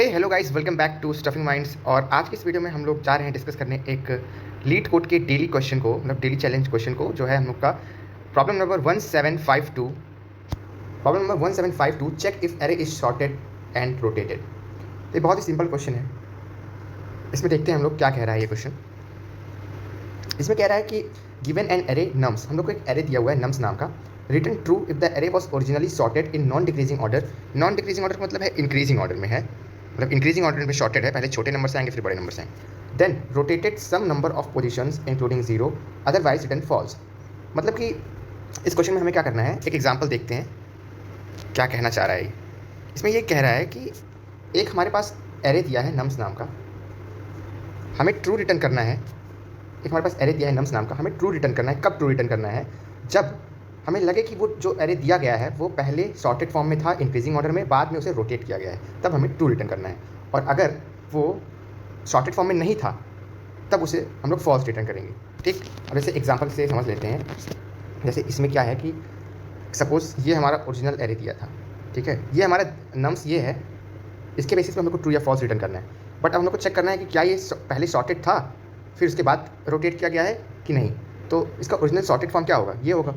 Hello guys, welcome back to Stuffing Minds. और आज की इस वीडियो में हम लोग जा रहे हैं डिस्कस करने एक लीड कोड के डेली क्वेश्चन को, मतलब डेली चैलेंज क्वेश्चन को, जो है हम लोग का problem number 1752। Problem number 1752, check if array is sorted and rotated. ये बहुत ही सिंपल क्वेश्चन है। इसमें देखते हैं हम लोग क्या कह रहा है ये क्वेश्चन। इसमें कह रहा है कि गिवन एन एरे नम्स, हम लोग को एक एरे दिया हुआ है नम्स नाम का। Return true if the array was originally sorted in non decreasing order. Non decreasing order का मतलब है इंक्रीजिंग ऑर्डर में है, मतलब इंक्रीजिंग ऑर्डर में शॉर्टेड है, पहले छोटे नंबर से आएंगे फिर बड़े नंबर से आएंगे। Then rotated some number of positions including zero, otherwise return false. मतलब कि इस क्वेश्चन में हमें क्या करना है, एक एग्जांपल देखते हैं क्या कहना चाह रहा है। इसमें ये कह रहा है कि एक हमारे पास एरे दिया है नम्स नाम का, हमें ट्रू रिटर्न करना है। एक हमारे पास एरे दिया है नम्स नाम का, हमें ट्रू रिटर्न करना है। कब ट्रू रिटर्न करना है? जब हमें लगे कि वो जो एरे दिया गया है वो पहले सॉर्टेड फॉर्म में था इंक्रीजिंग ऑर्डर में, बाद में उसे रोटेट किया गया है, तब हमें ट्रू रिटर्न करना है। और अगर वो सॉर्टेड फॉर्म में नहीं था तब उसे हम लोग फॉल्स रिटर्न करेंगे। ठीक, अब जैसे एग्जांपल से समझ लेते हैं। जैसे इसमें क्या है कि सपोज ये हमारा ओरिजिनल एरे दिया था, ठीक है, ये हमारा नम्स ये है, इसके बेसिस पे हम लोग को ट्रू या फॉल्स रिटर्न करना है। बट हम लोग को चेक करना है कि क्या ये पहले सॉर्टेड था फिर उसके बाद रोटेट किया गया है कि नहीं। तो इसका ओरिजिनल सॉर्टेड फॉर्म क्या होगा? ये होगा,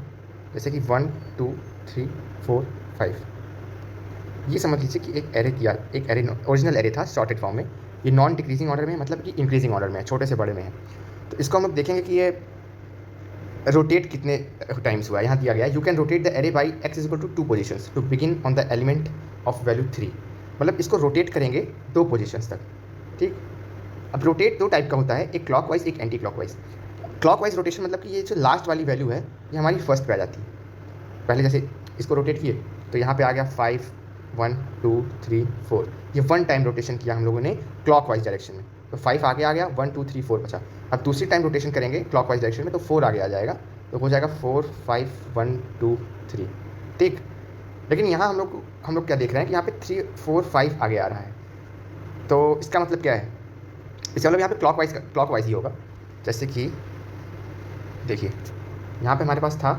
जैसे कि 1 2 3 4 5। ये समझ लीजिए कि एक एरे दिया, एक एरे ओरिजिनल एरे था सॉर्टेड फॉर्म में। ये नॉन डिक्रीजिंग ऑर्डर में, मतलब कि इंक्रीजिंग ऑर्डर में है, छोटे से बड़े में है। तो इसको हम लोग देखेंगे कि ये रोटेट कितने टाइम्स हुआ है। यहाँ दिया गया है, you can rotate the array by X is equal to 2 positions to begin on the element of value 3। मतलब इसको रोटेट करेंगे 2 पोजिशंस तक। ठीक, अब रोटेट 2 टाइप का होता है, एक क्लॉकवाइज एक एंटी क्लॉकवाइज। क्लॉकवाइज रोटेशन मतलब कि ये जो लास्ट वाली वैल्यू है ये हमारी फर्स्ट पे आ जाती है। पहले जैसे इसको रोटेट किए तो यहाँ पे आ गया 5 1 2 3 4। ये 1 टाइम रोटेशन किया हम लोगों ने क्लॉकवाइज डायरेक्शन में, तो 5 आगे आ गया, 1 2 3 4 बचा। अब दूसरी टाइम रोटेशन करेंगे क्लॉकवाइज डायरेक्शन में तो 4 आगे आ जाएगा, तो हो जाएगा 4 5 1 2 3। ठीक, लेकिन यहाँ हम लोग क्या देख रहे हैं कि यहाँ पे 3 4 5 आगे आ रहा है। तो इसका मतलब क्या है? इसका मतलब यहाँ पे क्लॉकवाइज ही होगा। जैसे कि देखिए यहाँ पे हमारे पास था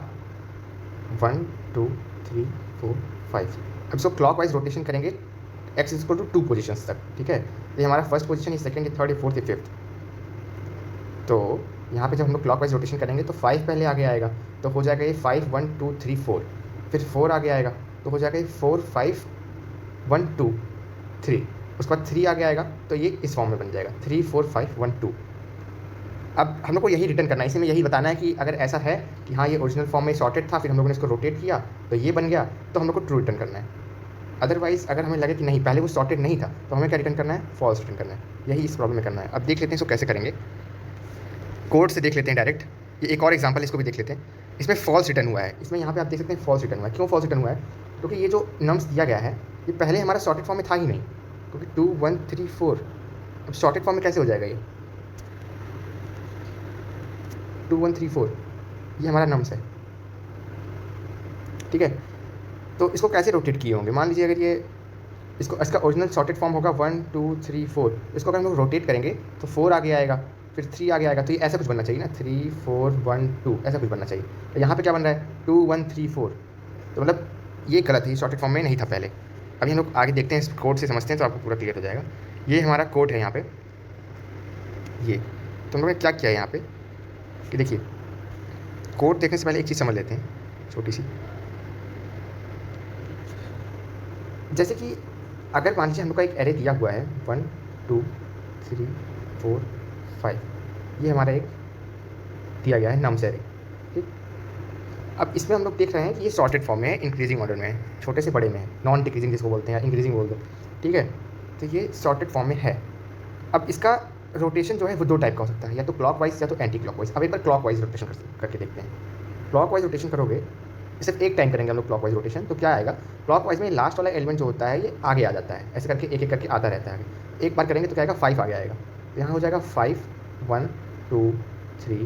1 2 3 4 5। अब इसको क्लॉकवाइज रोटेशन करेंगे एक्स इक्वल टू 2 पोजीशंस तक। ठीक है, ये हमारा फर्स्ट पोजीशन, ये सेकंड, ये थर्ड, ये फोर्थ, ये फिफ्थ। तो यहाँ पे जब हम लोग क्लॉकवाइज रोटेशन करेंगे तो 5 पहले आगे आएगा, तो हो जाएगा ये 5 1 2 3 4। फिर 4 आगे आएगा तो हो जाएगा ये 4 5 1 2 3। उसके बाद 3 आगे आएगा तो ये इस फॉर्म में बन जाएगा 3 4 5 1 2। अब हम लोग को यही रिटर्न करना है, इसी में यही बताना है कि अगर ऐसा है कि हाँ ये ओरिजिनल फॉर्म में सॉर्टेड था, फिर हम लोगों ने इसको रोटेट किया तो ये बन गया, तो हम लोग को ट्रू रिटर्न करना है। अदरवाइज अगर हमें लगे कि नहीं पहले वो सॉर्टेड नहीं था तो हमें क्या रिटर्न करना है? फॉल्स रिटर्न करना है। यही इस प्रॉब्लम में करना है। अब देख लेते हैं इसको कैसे करेंगे, कोड से देख लेते हैं डायरेक्ट। ये एक और एग्जाम्पल इसको भी देख लेते हैं। इसमें फॉल्स रिटर्न हुआ है, इसमें यहाँ पे आप देख सकते हैं फॉल्स रिटर्न हुआ है। क्यों फॉल्स रिटर्न हुआ है? क्योंकि ये जो नम्स दिया गया है ये पहले हमारा सॉर्टेड फॉर्म में था ही नहीं, क्योंकि 2 1 3 4। अब सॉर्टेड फॉर्म में कैसे हो जाएगा ये? 2 1 3 4 ये हमारा नम्स है। ठीक है, तो इसको कैसे रोटेट किए होंगे? मान लीजिए अगर ये इसका ओरिजिनल सॉर्टेड फॉर्म होगा 1 2 3 4, इसको अगर हम लोग रोटेट करेंगे तो 4 आगे आएगा, फिर 3 आगे आएगा, तो ये ऐसा कुछ बनना चाहिए ना, 3 4 1 2 ऐसा कुछ बनना चाहिए। तो यहाँ पे क्या बन रहा है? 2 1 3 4। तो मतलब ये गलत है, सॉर्टेड फॉर्म में नहीं था पहले। अभी हम लोग आगे देखते हैं, इस कोड से समझते हैं तो आपको पूरा क्लियर हो जाएगा। ये हमारा कोड है यहाँ पे, ये तो हम लोगों ने क्या किया है यहाँ पे कि देखिए, कोड देखने से पहले एक चीज़ समझ लेते हैं छोटी सी। जैसे कि अगर मान लीजिए हम लोग का एक एरे दिया हुआ है 1 2 3 4 5, ये हमारा एक दिया गया है नम्स एरे। ठीक, अब इसमें हम लोग देख रहे हैं कि ये सॉर्टेड फॉर्म में है, इंक्रीजिंग ऑर्डर में है, छोटे से बड़े में है, नॉन डिक्रीजिंग जिसको बोलते हैं या इंक्रीजिंग बोल दो। ठीक है, तो ये सॉर्टेड फॉर्म में है। अब इसका रोटेशन जो है वो 2 टाइप का हो सकता है, या तो क्लॉकवाइज या तो एंटी क्लॉकवाइज। अब एक बार क्लॉकवाइज रोटेशन करके देखते हैं। क्लॉकवाइज रोटेशन करोगे, सिर्फ एक टाइम करेंगे हम लोग क्लॉकवाइज रोटेशन, तो क्या आएगा? क्लॉकवाइज में लास्ट वाला एलिमेंट जो होता है ये आगे आ जाता है, ऐसे करके एक एक करके आता रहता है आगे। एक बार करेंगे तो क्या आएगा? 5 आगे आएगा, तो यहाँ हो जाएगा 5 1 2 3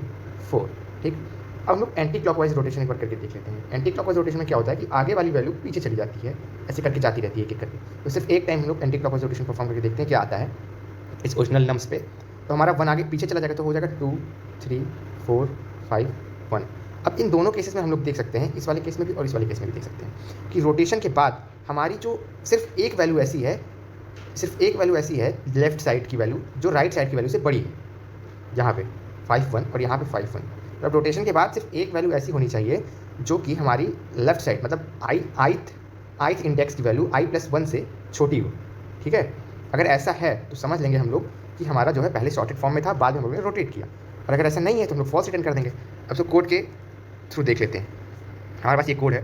4। ठीक, अब हम लोग एंटी क्लॉकवाइज रोटेशन एक बार करके देख लेते हैं। एंटी क्लॉकवाइज रोटेशन में क्या होता है कि आगे वाली वैल्यू पीछे चली जाती है, ऐसे करके जाती रहती है एक एक करके। तो सिर्फ एक टाइम हम लोग एंटी क्लॉकवाइज रोटेशन परफॉर्म करके देखते हैं क्या आता है इस ओरिजिनल नम्स पे। तो हमारा 1 आगे पीछे चला जाएगा, तो हो जाएगा 2 3 4 5 1। अब इन दोनों केसेस में हम लोग देख सकते हैं, इस वाले केस में भी और इस वाले केस में भी देख सकते हैं कि रोटेशन के बाद हमारी जो सिर्फ एक वैल्यू ऐसी है सिर्फ एक वैल्यू ऐसी है लेफ्ट साइड की वैल्यू जो राइट साइड की वैल्यू से बड़ी है, यहाँ पे 5 1 और यहाँ पे 5 1। तो अब रोटेशन के बाद सिर्फ एक वैल्यू ऐसी होनी चाहिए जो कि हमारी लेफ्ट साइड मतलब आइथ इंडेक्स की वैल्यू i+1 से छोटी हो, ठीक है। अगर ऐसा है तो समझ लेंगे हम लोग कि हमारा जो है पहले सॉर्टेड फॉर्म में था, बाद में हम लोगों ने रोटेट किया। और अगर ऐसा नहीं है तो हम लोग फॉल्स रिटर्न कर देंगे। अब तो कोड के थ्रू देख लेते हैं। हमारे पास ये कोड है।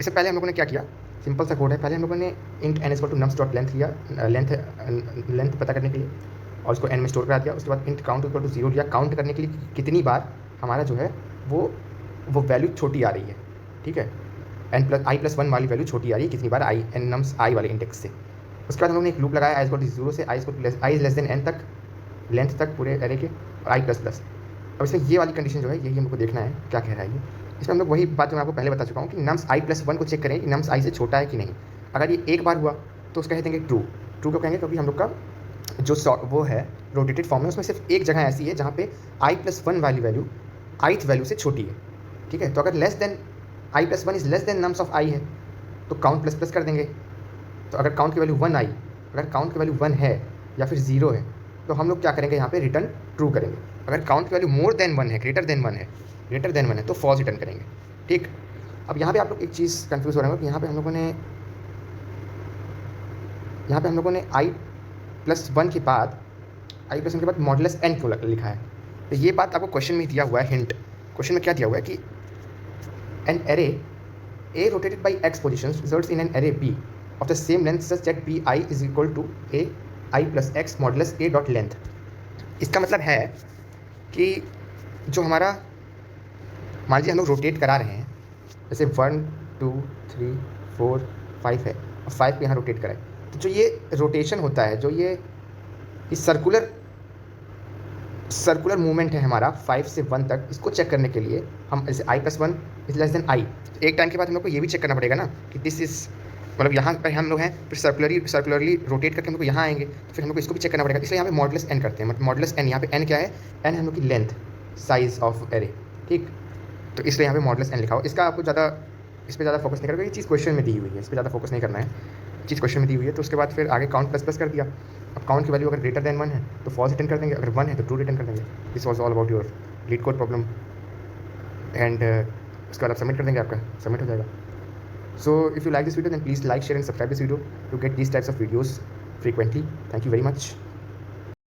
इससे पहले हम लोगों ने क्या किया, सिंपल सा कोड है। पहले हम लोगों ने इंट n=nums.length लिया, लेंथ पता करने के लिए, और उसको n में स्टोर करा दिया। उसके बाद इंट count=0 लिया, काउंट करने के लिए कितनी बार हमारा जो है वो वैल्यू छोटी आ रही है, ठीक है। i+1 वाली वैल्यू छोटी आ रही है कितनी बार, nums i वाले इंडेक्स से। उसके बाद हम लोगों ने एक लूप लगाया i=0 से i=n तक, लेंथ तक पूरे एरे के, और i++। अब इसमें ये वाली कंडीशन जो है यही हमको देखना है क्या कह रहा है ये। इसमें हम लोग वही बात जो मैं आपको पहले बता चुका हूँ कि nums i+1 को चेक करें कि nums i से छोटा है कि नहीं। अगर ये एक बार हुआ तो उसका कह देंगे ट्रू। ट्रू क्यों कहेंगे, क्योंकि हम लोग का जो वो है रोटेटेड फॉर्म है उसमें सिर्फ एक जगह ऐसी है जहाँ पे i+1 वाली वैल्यू ith वैल्यू से छोटी है, ठीक है। तो अगर i+1 is less than nums of i है तो काउंट प्लस कर देंगे। तो अगर काउंट की वैल्यू 1 आई, अगर काउंट की वैल्यू 1 है या फिर 0 है तो हम लोग क्या करेंगे, यहाँ पे रिटर्न ट्रू करेंगे। अगर काउंट की वैल्यू मोर देन 1 है, ग्रेटर देन 1 है तो फॉल्स रिटर्न करेंगे, ठीक। अब यहाँ पे आप लोग एक चीज़ कंफ्यूज हो रहे हो कि यहाँ पे हम लोगों ने i+1 के बाद मॉडुलस n क्यों लिखा है। तो ये बात आपको क्वेश्चन में दिया हुआ है, हिंट। क्वेश्चन में क्या दिया हुआ है कि an array A rotated by x positions results in an array B of the same length such that bi is equal to a I plus x modulus a dot length। इसका मतलब है कि जो हमारा मान लीजिए हम लोग रोटेट करा रहे हैं, जैसे 1 2 3 4 5 है और 5 को यहाँ रोटेट कराए, तो जो ये रोटेशन होता है, जो ये सर्कुलर मूवमेंट है हमारा 5 से 1 तक, इसको चेक करने के लिए हम जैसे i+1 is less than i, एक टाइम के बाद हम लोग को ये भी चेक करना पड़ेगा ना कि दिस इज मतलब यहाँ पर हम लोग हैं, फिर सर्कुलरली रोटेट करके हम लोग को यहाँ आएंगे, तो फिर हम लोग को इसको भी चेक करना पड़ेगा। इसलिए यहाँ पे मॉडुलस n करते हैं। मतलब मॉडुलस n, यहाँ पे n क्या है, n है हम लोग की लेंथ, साइज ऑफ एरे, ठीक। तो इसलिए यहाँ पे मॉडुलस n लिखा हो। इसका आपको इस पर ज़्यादा फोकस नहीं करना, ये चीज़ क्वेश्चन में दी हुई है, इस पर ज़्यादा फोकस नहीं करना है, चीज़ क्वेश्चन में दी हुई है। तो उसके बाद फिर आगे काउंट प्लस कर दिया। अब काउंट की वैल्यू अगर ग्रेटर देन 1 है तो फॉल्स रिटर्न कर देंगे, अगर 1 है तो ट्रू रिटर्न कर देंगे। This was all about your leet code problem and उसके बाद आप सबमिट कर देंगे, आपका सबमिट हो जाएगा। So if you like this video then please like share and subscribe this video to get these types of videos frequently. Thank you very much.